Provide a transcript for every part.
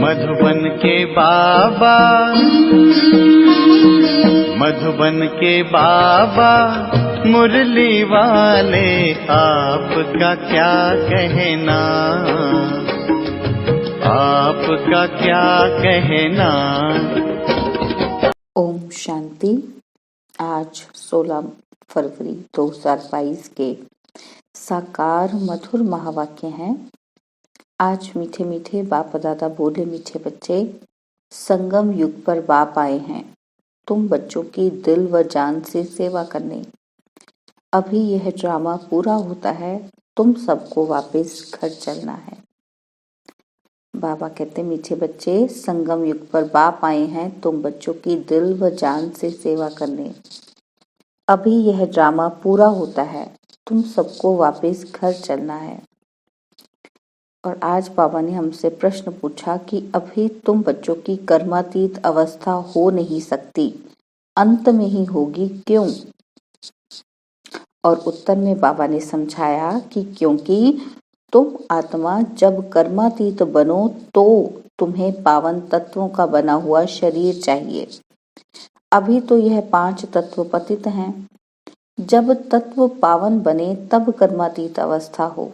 मधुबन के बाबा, मधुबन के बाबा मुरली वाले, आपका क्या कहना, आपका क्या कहना। ओम शांति। आज 16 फरवरी 2022 के साकार मधुर महावाक्य हैं। आज मीठे मीठे बाप दादा बोले, मीठे बच्चे, संगम युग पर बाप आए हैं तुम बच्चों की दिल व जान से सेवा करने। अभी यह ड्रामा पूरा होता है, तुम सबको वापस घर चलना है। बाबा कहते, मीठे बच्चे, संगम युग पर बाप आए हैं तुम बच्चों की दिल व जान से सेवा करने। अभी यह ड्रामा पूरा होता है, तुम सबको वापस घर चलना है। और आज बाबा ने हमसे प्रश्न पूछा कि अभी तुम बच्चों की कर्मातीत अवस्था हो नहीं सकती, अंत में ही होगी, क्यों? और उत्तर में बाबा ने समझाया कि क्योंकि तुम आत्मा जब कर्मातीत बनो तो तुम्हें पावन तत्वों का बना हुआ शरीर चाहिए। अभी तो यह 5 तत्व पतित हैं। जब तत्व पावन बने तब कर्मातीत अवस्था हो।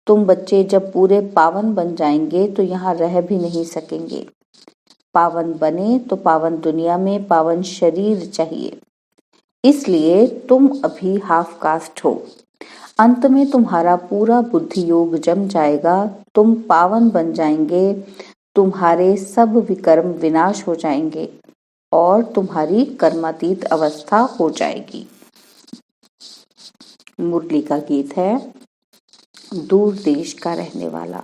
तुम बच्चे जब पूरे पावन बन जाएंगे तो यहाँ रह भी नहीं सकेंगे। पावन बने तो पावन दुनिया में पावन शरीर चाहिए, इसलिए तुम अभी हाफ कास्ट हो। अंत में तुम्हारा पूरा बुद्धि योग जम जाएगा, तुम पावन बन जाएंगे, तुम्हारे सब विकर्म विनाश हो जाएंगे और तुम्हारी कर्मातीत अवस्था हो जाएगी। मुरली का गीत है, दूर देश का रहने वाला।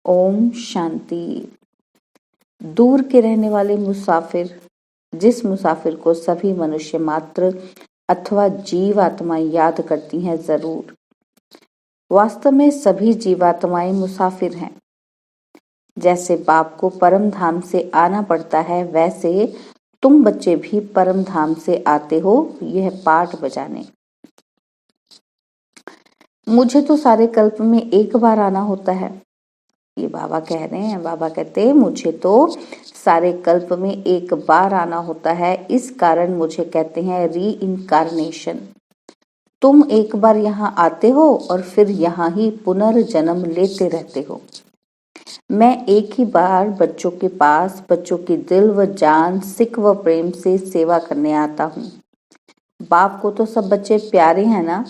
ओम शांति। दूर के रहने वाले मुसाफिर, जिस मुसाफिर को सभी मनुष्य मात्र अथवा जीवात्माएं याद करती हैं, जरूर। वास्तव में सभी जीवात्माएं मुसाफिर हैं। जैसे बाप को परम धाम से आना पड़ता है, वैसे तुम बच्चे भी परम धाम से आते हो यह पाठ बजाने। मुझे तो सारे कल्प में एक बार आना होता है, ये बाबा कह रहे हैं। बाबा कहते, मुझे तो सारे कल्प में एक बार आना होता है, इस कारण मुझे कहते हैं री इनकारनेशन। तुम एक बार यहाँ आते हो और फिर यहाँ ही पुनर्जन्म लेते रहते हो। मैं एक ही बार बच्चों के पास बच्चों की दिल व जान, सिक व प्रेम से सेवा करने आता हूँ। बाप को तो सब बच्चे प्यारे हैं ना,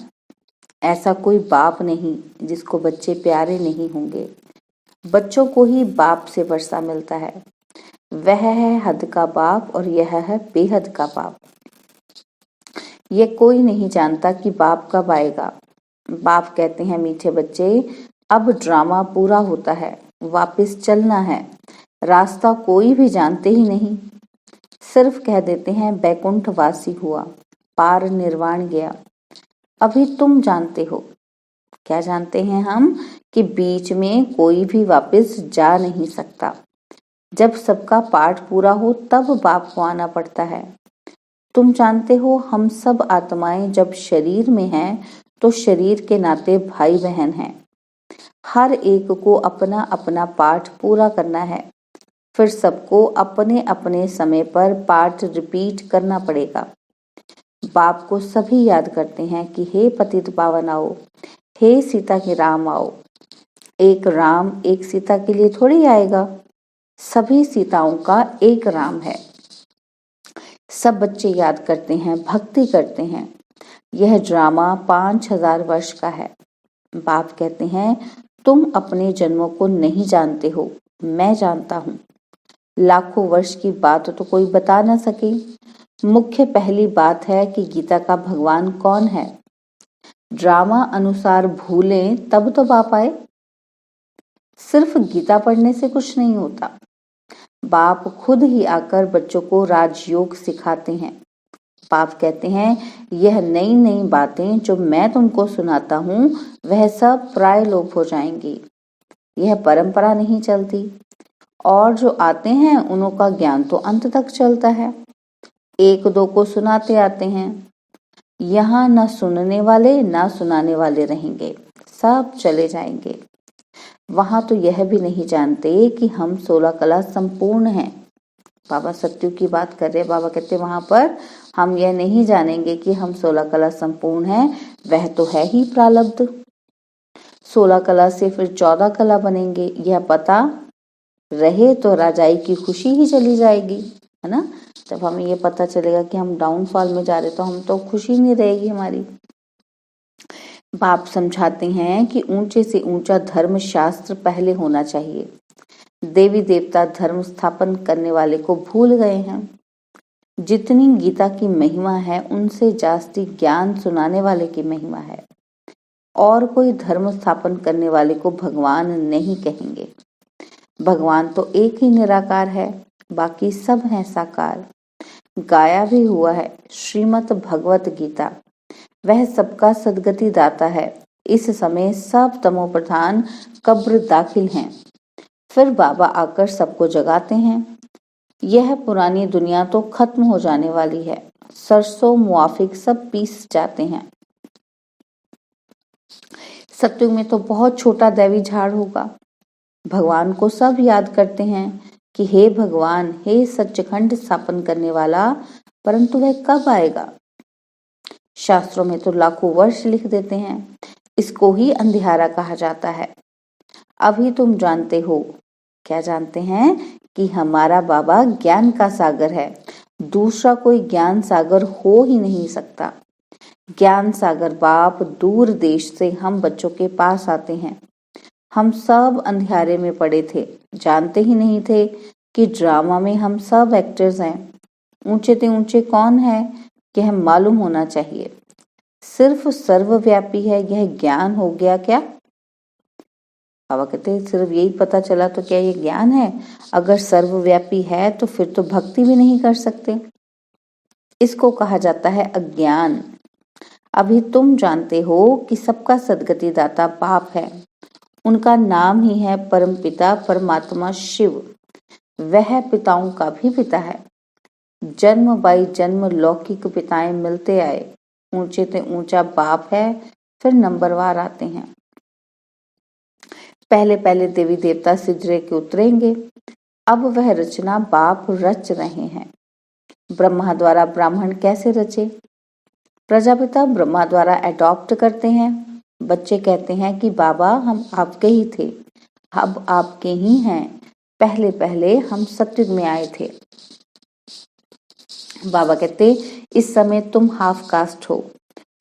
ऐसा कोई बाप नहीं जिसको बच्चे प्यारे नहीं होंगे। बच्चों को ही बाप से वर्षा मिलता है। वह है हद का बाप और यह है बेहद का बाप। यह कोई नहीं जानता कि बाप कब आएगा। बाप कहते हैं, मीठे बच्चे, अब ड्रामा पूरा होता है, वापस चलना है। रास्ता कोई भी जानते ही नहीं, सिर्फ कह देते हैं बैकुंठ वासी हुआ, पार निर्वाण गया। अभी तुम जानते हो। क्या जानते हैं हम? कि बीच में कोई भी वापस जा नहीं सकता। जब सबका पाठ पूरा हो तब बाप को आना पड़ता है। तुम जानते हो, हम सब आत्माएं जब शरीर में हैं तो शरीर के नाते भाई बहन हैं। हर एक को अपना अपना पाठ पूरा करना है, फिर सबको अपने अपने समय पर पाठ रिपीट करना पड़ेगा। बाप को सभी याद करते हैं कि हे पतित पावन आओ, हे सीता के राम आओ। एक राम एक सीता के लिए थोड़ी आएगा, सभी सीताओं का एक राम है। सब बच्चे याद करते हैं, भक्ति करते हैं। यह ड्रामा 5000 वर्ष का है। बाप कहते हैं, तुम अपने जन्मों को नहीं जानते हो, मैं जानता हूँ। लाखों वर्ष की बात तो कोई बता ना सके। मुख्य पहली बात है कि गीता का भगवान कौन है। ड्रामा अनुसार भूलें तब तो बाप आए। सिर्फ गीता पढ़ने से कुछ नहीं होता। बाप खुद ही आकर बच्चों को राजयोग सिखाते हैं। बाप कहते हैं, यह नई नई बातें जो मैं तुमको सुनाता हूँ वह सब प्राय लोप हो जाएंगी। यह परंपरा नहीं चलती, और जो आते हैं उन्हों का ज्ञान तो अंत तक चलता है। एक दो को सुनाते आते हैं। यहाँ न सुनने वाले न सुनाने वाले रहेंगे, सब चले जाएंगे। वहां तो यह भी नहीं जानते कि हम 16 कला संपूर्ण हैं। बाबा सत्युग की बात कर रहे हैं। बाबा कहते वहां पर हम यह नहीं जानेंगे कि हम 16 कला संपूर्ण हैं, वह तो है ही प्रारब्ध। 16 कला से फिर 14 कला बनेंगे, यह पता रहे तो राजाई की खुशी ही चली जाएगी, है ना। जब हमें ये पता चलेगा कि हम डाउनफॉल में जा रहे तो हम तो खुशी नहीं रहेगी हमारी। बाप समझाते हैं कि ऊंचे से ऊंचा धर्म शास्त्र पहले होना चाहिए। देवी देवता धर्म स्थापन करने वाले को भूल गए हैं। जितनी गीता की महिमा है उनसे जास्ती ज्ञान सुनाने वाले की महिमा है। और कोई धर्म स्थापन करने वाले को भगवान नहीं कहेंगे। भगवान तो एक ही निराकार है, बाकी सब है साकार। गाया भी हुआ है श्रीमद् भगवत गीता, वह सबका सदगति दाता है। इस समय सब तमो प्रधान कब्र दाखिल हैं, फिर बाबा आकर सबको जगाते हैं। यह पुरानी दुनिया तो खत्म हो जाने वाली है, सरसों मुआफिक सब पीस जाते हैं। सत्युग में तो बहुत छोटा दैवी झाड़ होगा। भगवान को सब याद करते हैं कि हे भगवान, हे सच्चिखंड स्थापन करने वाला, परंतु वह कब आएगा। शास्त्रों में तो लाखों वर्ष लिख देते हैं। इसको ही अंधियारा कहा जाता है। अभी तुम जानते हो, क्या जानते हैं, कि हमारा बाबा ज्ञान का सागर है। दूसरा कोई ज्ञान सागर हो ही नहीं सकता। ज्ञान सागर बाप दूर देश से हम बच्चों के पास आते हैं। हम सब अंधियारे में पड़े थे, जानते ही नहीं थे कि ड्रामा में हम सब एक्टर्स हैं। ऊंचे ते ऊंचे कौन है कि हम मालूम होना चाहिए। सिर्फ सर्वव्यापी है, यह ज्ञान हो गया क्या। बाबा कहते हैं सिर्फ यही पता चला तो क्या ये ज्ञान है। अगर सर्वव्यापी है तो फिर तो भक्ति भी नहीं कर सकते। इसको कहा जाता है अज्ञान। अभी तुम जानते हो कि सबका सदगति दाता बाप है। उनका नाम ही है परमपिता परमात्मा शिव। वह पिताओं का भी पिता है। जन्म बाई जन्म लौकिक पिताएं मिलते आए। ऊंचे से ऊंचा बाप है, फिर नंबरवार आते हैं। पहले पहले देवी देवता सिजरे के उतरेंगे। अब वह रचना बाप रच रहे हैं। ब्रह्मा द्वारा ब्राह्मण कैसे रचे। प्रजापिता ब्रह्मा द्वारा अडॉप्ट करते हैं। बच्चे कहते हैं कि बाबा हम आपके ही थे, अब आपके ही हैं। पहले पहले हम सत्युग में आए थे। बाबा कहते इस समय तुम हाफ कास्ट हो,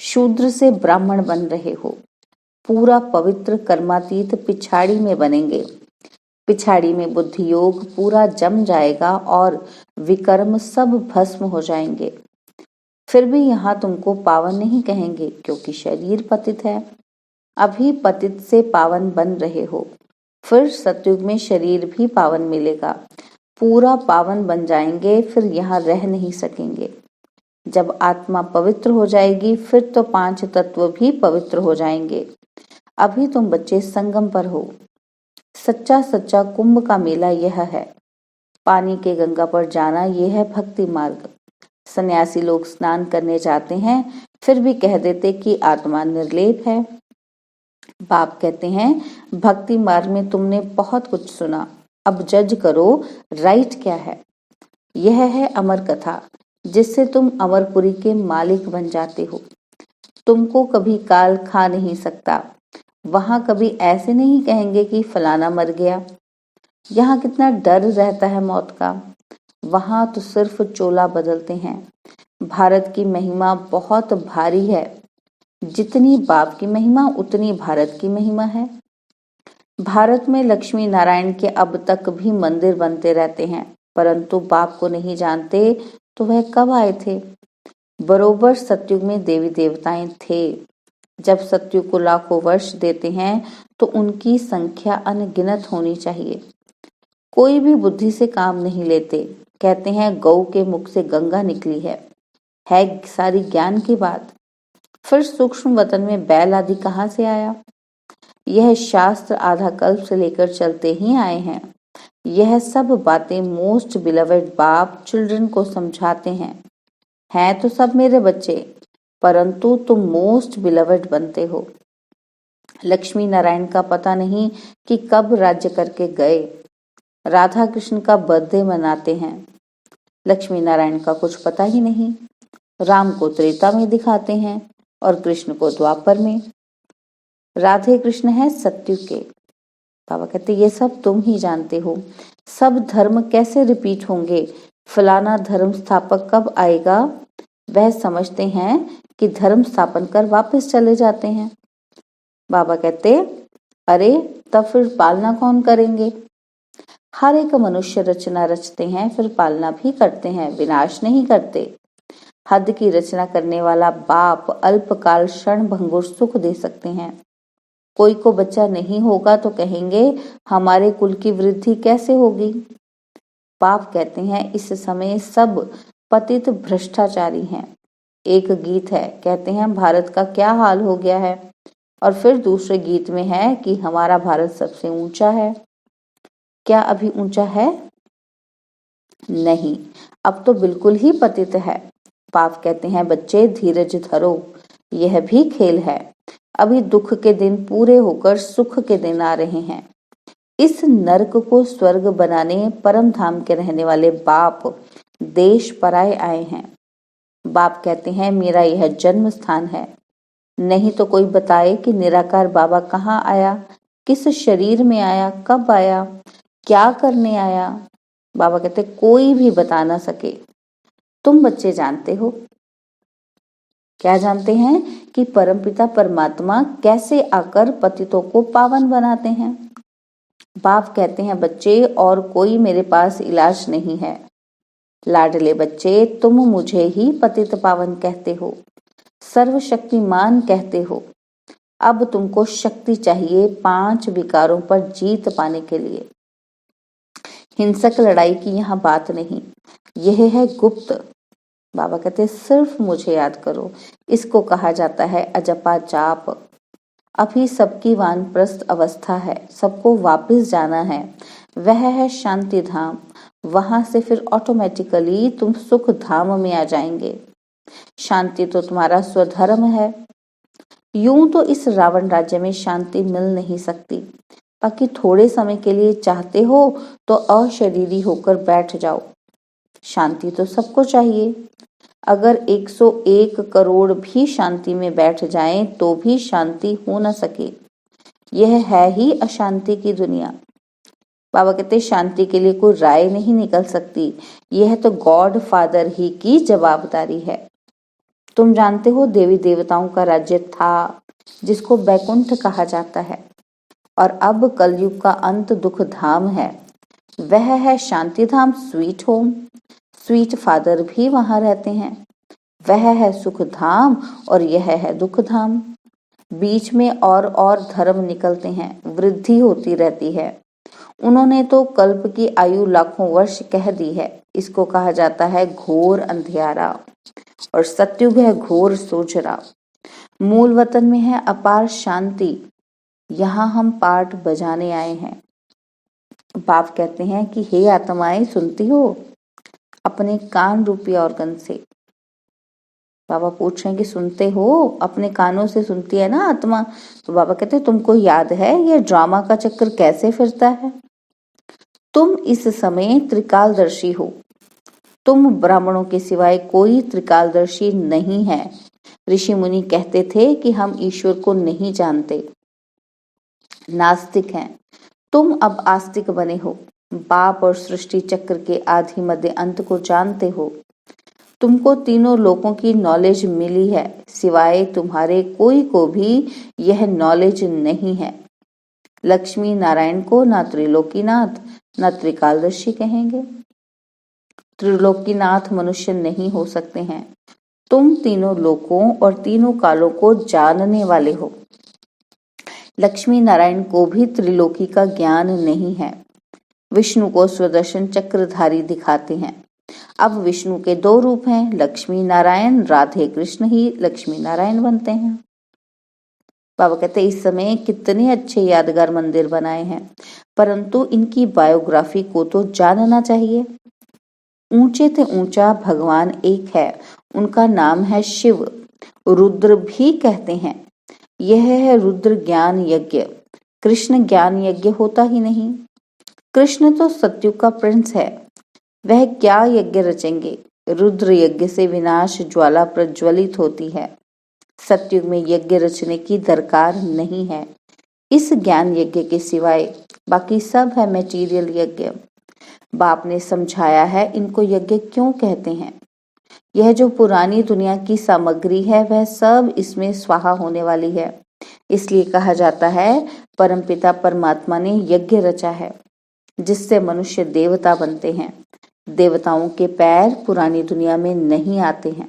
शूद्र से ब्राह्मण बन रहे हो। पूरा पवित्र कर्मातीत पिछाड़ी में बनेंगे। पिछाड़ी में बुद्धि योग पूरा जम जाएगा और विकर्म सब भस्म हो जाएंगे। फिर भी यहाँ तुमको पावन नहीं कहेंगे क्योंकि शरीर पतित है। अभी पतित से पावन बन रहे हो, फिर सतयुग में शरीर भी पावन मिलेगा। पूरा पावन बन जाएंगे, फिर यहाँ रह नहीं सकेंगे। जब आत्मा पवित्र हो जाएगी फिर तो 5 तत्व भी पवित्र हो जाएंगे। अभी तुम बच्चे संगम पर हो। सच्चा सच्चा कुंभ का मेला यह है। पानी के गंगा पर जाना यह है भक्ति मार्ग। सन्यासी लोग स्नान करने जाते हैं, फिर भी कह देते कि आत्मा निर्लेप है। बाप कहते हैं भक्ति मार्ग में तुमने बहुत कुछ सुना, अब जज करो राइट क्या है। यह है अमर कथा, जिससे तुम अमरपुरी के मालिक बन जाते हो। तुमको कभी काल खा नहीं सकता। वहां कभी ऐसे नहीं कहेंगे कि फलाना मर गया। यहाँ कितना डर रहता है मौत का। वहां तो सिर्फ चोला बदलते हैं। भारत की महिमा बहुत भारी है। जितनी बाप की महिमा उतनी भारत की महिमा है। भारत में लक्ष्मी नारायण के अब तक भी मंदिर बनते रहते हैं, परंतु बाप को नहीं जानते तो वह कब आए थे। बरोबर सतयुग में देवी देवताएं थे। जब सतयुग को लाखों वर्ष देते हैं तो उनकी संख्या अनगिनत होनी चाहिए। कोई भी बुद्धि से काम नहीं लेते। कहते हैं गौ के मुख से गंगा निकली है सारी ज्ञान की बात। फिर सूक्ष्म वतन में बैल आदि कहाँ से आया। यह शास्त्र आधा कल्प से लेकर चलते ही आए हैं। यह सब बातें मोस्ट बिलवेड बाप चिल्ड्रन को समझाते हैं तो सब मेरे बच्चे, परंतु तुम मोस्ट बिलवेड बनते हो। लक्ष्मी नारायण का पता नहीं कि कब राज्य करके गए। राधा कृष्ण का बर्थडे मनाते हैं। लक्ष्मी नारायण का कुछ पता ही नहीं। राम को त्रेता में दिखाते हैं और कृष्ण को द्वापर में। राधे कृष्ण है सतयुग के। बाबा कहते ये सब तुम ही जानते हो। सब धर्म कैसे रिपीट होंगे, फलाना धर्म स्थापक कब आएगा, वह समझते हैं कि धर्म स्थापन कर वापस चले जाते हैं। बाबा कहते अरे तब फिर पालना कौन करेंगे। हर एक मनुष्य रचना रचते हैं, फिर पालना भी करते हैं, विनाश नहीं करते। हद की रचना करने वाला बाप अल्पकाल क्षण भंगुर सुख दे सकते हैं। कोई को बच्चा नहीं होगा तो कहेंगे हमारे कुल की वृद्धि कैसे होगी। बाप कहते हैं इस समय सब पतित भ्रष्टाचारी हैं। एक गीत है, कहते हैं भारत का क्या हाल हो गया है, और फिर दूसरे गीत में है कि हमारा भारत सबसे ऊंचा है। क्या अभी ऊंचा है? नहीं, अब तो बिल्कुल ही पतित है। बाप कहते हैं बच्चे धीरज धरो, यह भी खेल है। अभी दुख के दिन पूरे होकर सुख के दिन आ रहे हैं। इस नरक को स्वर्ग बनाने परम धाम के रहने वाले बाप देश पराए आए हैं। बाप कहते हैं मेरा यह जन्म स्थान है। नहीं तो कोई बताए कि निराकार बाबा कहाँ आया, किस शरीर में आया, कब आया, क्या करने आया। बाबा कहते कोई भी बता ना सके। तुम बच्चे जानते हो। क्या जानते हैं कि परमपिता परमात्मा कैसे आकर पतितों को पावन बनाते हैं। बाप कहते हैं बच्चे और कोई मेरे पास इलाज नहीं है। लाडले बच्चे तुम मुझे ही पतित पावन कहते हो, सर्वशक्तिमान कहते हो। अब तुमको शक्ति चाहिए 5 विकारों पर जीत पाने के लिए। हिंसक लड़ाई की यहाँ बात नहीं, यह है गुप्त। बाबा कहते सिर्फ मुझे याद करो। इसको कहा जाता है अजपा जाप। अभी सबकी वानप्रस्थ अवस्था है, सबको वापस जाना है। वह है शांति धाम। वहां से फिर ऑटोमेटिकली तुम सुख धाम में आ जाएंगे। शांति तो तुम्हारा स्वधर्म है। यूं तो इस रावण राज्य में शांति मिल नहीं सकती। बाकी थोड़े समय के लिए चाहते हो तो अशरीरी होकर बैठ जाओ। शांति तो सबको चाहिए। अगर 101 करोड़ भी शांति में बैठ जाएं तो भी शांति हो न सके। यह है ही अशांति की दुनिया। बाबा कहते शांति के लिए कोई राय नहीं निकल सकती। यह तो गॉड फादर ही की जवाबदारी है। तुम जानते हो देवी देवताओं का राज्य था जिसको बैकुंठ कहा जाता है, और अब कलयुग का अंत दुख धाम है। वह है शांति धाम, स्वीट होम। स्वीट फादर भी वहां रहते हैं। वह है सुख धाम और यह है दुख धाम। बीच में और धर्म निकलते हैं, वृद्धि होती रहती है। उन्होंने तो कल्प की आयु लाखों वर्ष कह दी है। इसको कहा जाता है घोर अंधियारा, और सत्युग है घोर सोचरा। मूल वतन में है अपार शांति। यहाँ हम पाठ बजाने आए हैं। बाप कहते हैं कि हे आत्माएं, सुनती हो अपने कान रूपी ऑर्गन से। बाबा पूछ रहे हैं कि सुनते हो, अपने कानों से सुनती है ना आत्मा। तो बाबा कहते हैं तुमको याद है ये ड्रामा का चक्कर कैसे फिरता है। तुम इस समय त्रिकालदर्शी हो। तुम ब्राह्मणों के सिवाय कोई त्रिकालदर्शी नहीं है। ऋषि मुनि कहते थे कि हम ईश्वर को नहीं जानते, नास्तिक हैं। तुम अब आस्तिक बने हो। बाप और सृष्टि चक्र के आदि मध्य अंत को जानते हो। तुमको तीनों लोकों की नॉलेज मिली है, सिवाय तुम्हारे कोई को भी यह नॉलेज नहीं है। लक्ष्मी नारायण को ना त्रिलोकीनाथ ना त्रिकालदर्शी कहेंगे। त्रिलोकीनाथ मनुष्य नहीं हो सकते हैं। तुम तीनों लोकों और तीनों कालों को जानने वाले हो। लक्ष्मी नारायण को भी त्रिलोकी का ज्ञान नहीं है। विष्णु को स्वदर्शन चक्रधारी दिखाते हैं। अब विष्णु के 2 रूप हैं, लक्ष्मी नारायण। राधे कृष्ण ही लक्ष्मी नारायण बनते हैं। बाबा कहते इस समय कितने अच्छे यादगार मंदिर बनाए हैं, परंतु इनकी बायोग्राफी को तो जानना चाहिए। ऊंचे से ऊंचा भगवान एक है, उनका नाम है शिव। रुद्र भी कहते हैं। यह है रुद्र ज्ञान यज्ञ। कृष्ण ज्ञान यज्ञ होता ही नहीं। कृष्ण तो सत्युग का प्रिंस है, वह क्या यज्ञ रचेंगे। रुद्र यज्ञ से विनाश ज्वाला प्रज्वलित होती है। सत्युग में यज्ञ रचने की दरकार नहीं है। इस ज्ञान यज्ञ के सिवाय बाकी सब है मेटीरियल यज्ञ। बाप ने समझाया है इनको यज्ञ क्यों कहते हैं। यह जो पुरानी दुनिया की सामग्री है वह सब इसमें स्वाहा होने वाली है। इसलिए कहा जाता है परमपिता परमात्मा ने यज्ञ रचा है जिससे मनुष्य देवता बनते हैं। देवताओं के पैर पुरानी दुनिया में नहीं आते हैं।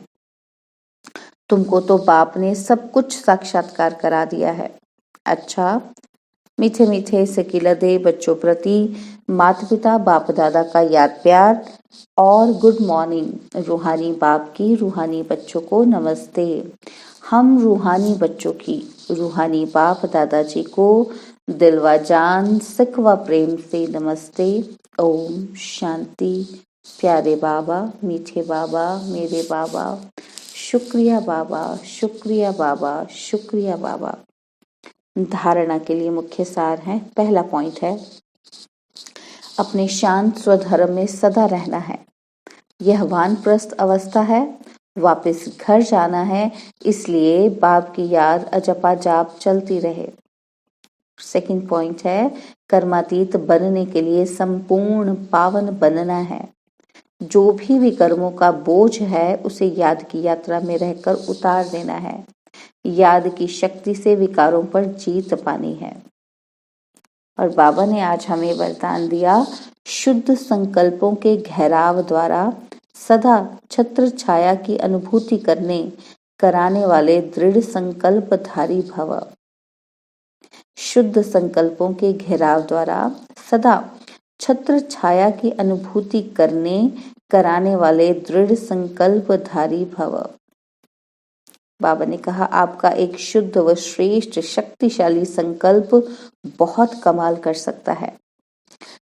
तुमको तो बाप ने सब कुछ साक्षात्कार करा दिया है। अच्छा, मीठे मीठे सकीलदे बच्चों प्रति माता पिता बाप दादा का याद प्यार और गुड मॉर्निंग। रूहानी बाप की रूहानी बच्चों को नमस्ते। हम रूहानी बच्चों की रूहानी बाप दादाजी को दिल व जान सिख व प्रेम से नमस्ते। ओम शांति। प्यारे बाबा, मीठे बाबा, मेरे बाबा, शुक्रिया बाबा, शुक्रिया बाबा, शुक्रिया बाबा। धारणा के लिए मुख्य सार है। पहला पॉइंट है अपने शांत स्वधर्म में सदा रहना है। यह वानप्रस्थ अवस्था है, वापस घर जाना है, इसलिए बाप की याद अजपा जाप चलती रहे। सेकंड पॉइंट है कर्मातीत बनने के लिए संपूर्ण पावन बनना है। जो भी विकर्मों का बोझ है उसे याद की यात्रा में रहकर उतार देना है। याद की शक्ति से विकारों पर जीत पानी है। और बाबा ने आज हमें वरदान दिया, शुद्ध संकल्पों के घेराव द्वारा सदा छत्र छाया की अनुभूति कराने वाले दृढ़ संकल्पधारी भव। शुद्ध संकल्पों के घेराव द्वारा सदा छत्र छाया की अनुभूति कराने वाले दृढ़ संकल्पधारी भव। बाबा ने कहा आपका एक शुद्ध व श्रेष्ठ शक्तिशाली संकल्प बहुत कमाल कर सकता है।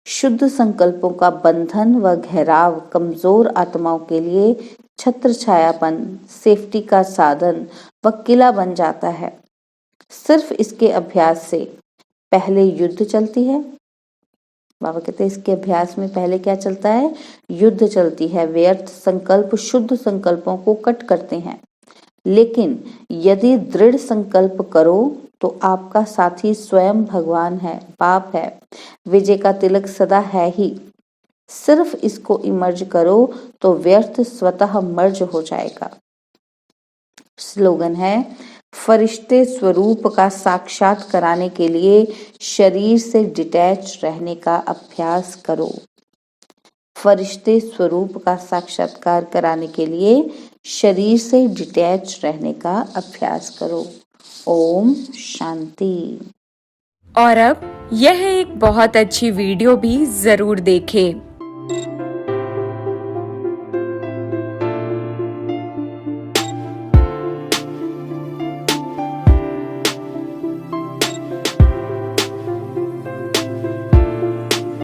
शुद्ध संकल्पों का बंधन व घेराव कमजोर आत्माओं के लिए छत्र छायापन, सेफ्टी का साधन व किला बन जाता है। सिर्फ इसके अभ्यास से पहले युद्ध चलती है। बाबा कहते हैं इसके अभ्यास में पहले क्या चलता है? युद्ध चलती है। व्यर्थ संकल्प शुद्ध संकल्पों को कट करते हैं। लेकिन यदि दृढ़ संकल्प करो तो आपका साथी स्वयं भगवान है, बाप है। विजय का तिलक सदा है ही। सिर्फ इसको इमर्ज करो तो व्यर्थ स्वतः मर्ज हो जाएगा। स्लोगन है फरिश्ते स्वरूप का साक्षात कराने के लिए शरीर से डिटैच रहने का अभ्यास करो। फरिश्ते स्वरूप का साक्षात्कार कराने के लिए शरीर से डिटैच रहने का अभ्यास करो। ओम शांति। और अब यह एक बहुत अच्छी वीडियो भी जरूर देखें।